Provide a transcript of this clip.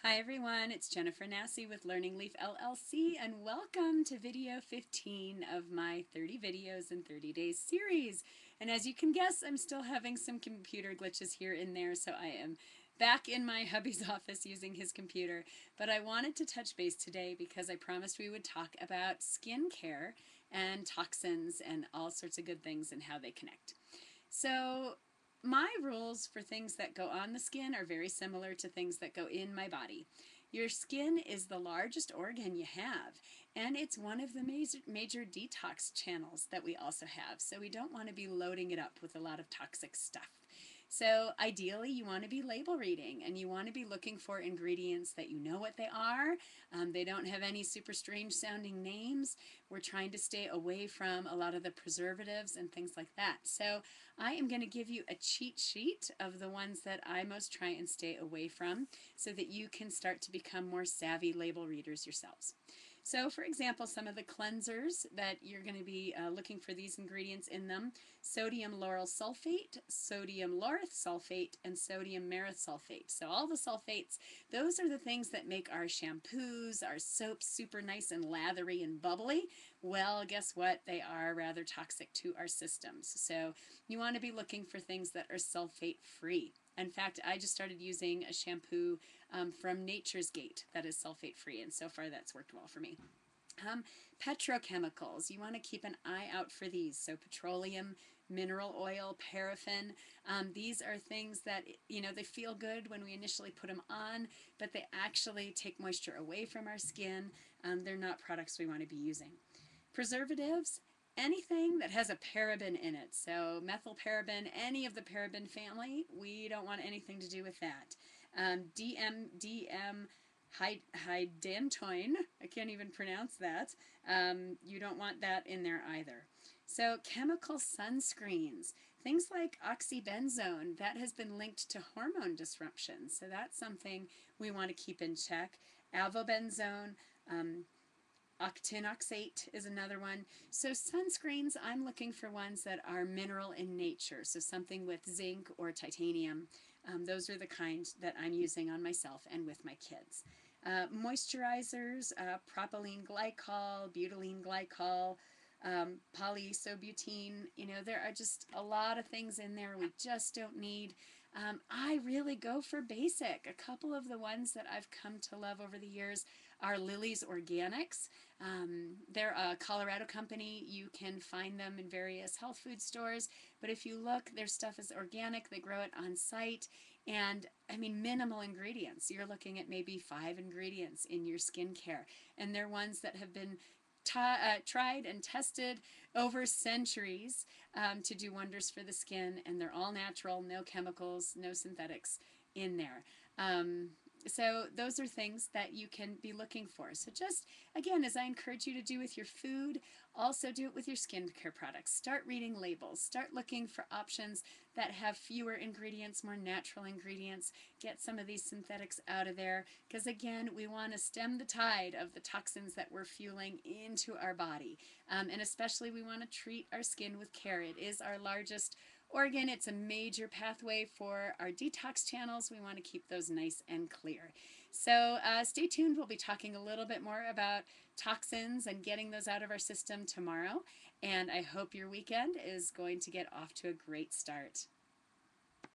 Hi everyone, it's Jennifer Nassy with Learning Leaf LLC and welcome to video 15 of my 30 videos in 30 days series. And as you can guess, I'm still having some computer glitches here and there, so I am back in my hubby's office using his computer. But I wanted to touch base today because I promised we would talk about skincare and toxins and all sorts of good things and how they connect. So my rules for things that go on the skin are very similar to things that go in my body. Your skin is the largest organ you have, and it's one of the major detox channels that we also have, so we don't want to be loading it up with a lot of toxic stuff. So ideally you want to be label reading and you want to be looking for ingredients that you know what they are. They don't have any super strange sounding names. We're trying to stay away from a lot of the preservatives and things like that. So I am going to give you a cheat sheet of the ones that I most try and stay away from so that you can start to become more savvy label readers yourselves. So for example, some of the cleansers that you're going to be looking for these ingredients in them: sodium lauryl sulfate, sodium laureth sulfate, and sodium mauryl sulfate. So all the sulfates, those are the things that make our shampoos, our soaps super nice and lathery and bubbly. Well, guess what? They are rather toxic to our systems. So you want to be looking for things that are sulfate free. In fact, I just started using a shampoo from Nature's Gate that is sulfate free, and so far that's worked well for me. Petrochemicals, you want to keep an eye out for these. So petroleum, mineral oil, paraffin, these are things that, you know, they feel good when we initially put them on, but they actually take moisture away from our skin. They're not products we want to be using. Preservatives, anything that has a paraben in it. So methylparaben, any of the paraben family, we don't want anything to do with that. DM, hydantoin, I can't even pronounce that. You don't want that in there either. So chemical sunscreens, things like oxybenzone, that has been linked to hormone disruption. So that's something we want to keep in check. Avobenzone, octinoxate is another one. So sunscreens, I'm looking for ones that are mineral in nature, so something with zinc or titanium. Those are the kinds that I'm using on myself and with my kids. Moisturizers, propylene glycol, butylene glycol, polyisobutene, you know, there are just a lot of things in there we just don't need. I really go for basic. A couple of the ones that I've come to love over the years are Lily's Organics. They're a Colorado company. You can find them in various health food stores, but if you look, their stuff is organic. They grow it on site, and I mean minimal ingredients. You're looking at maybe 5 ingredients in your skincare, and they're ones that have been tried and tested over centuries to do wonders for the skin, and they're all natural, no chemicals, no synthetics in there. So those are things that you can be looking for. So just, again, as I encourage you to do with your food, also do it with your skincare products. Start reading labels. Start looking for options that have fewer ingredients, more natural ingredients. Get some of these synthetics out of there, because again, we want to stem the tide of the toxins that we're fueling into our body. And especially we want to treat our skin with care. It is our largest organ. It's a major pathway for our detox channels. We want to keep those nice and clear. So stay tuned. We'll be talking a little bit more about toxins and getting those out of our system tomorrow. And I hope your weekend is going to get off to a great start.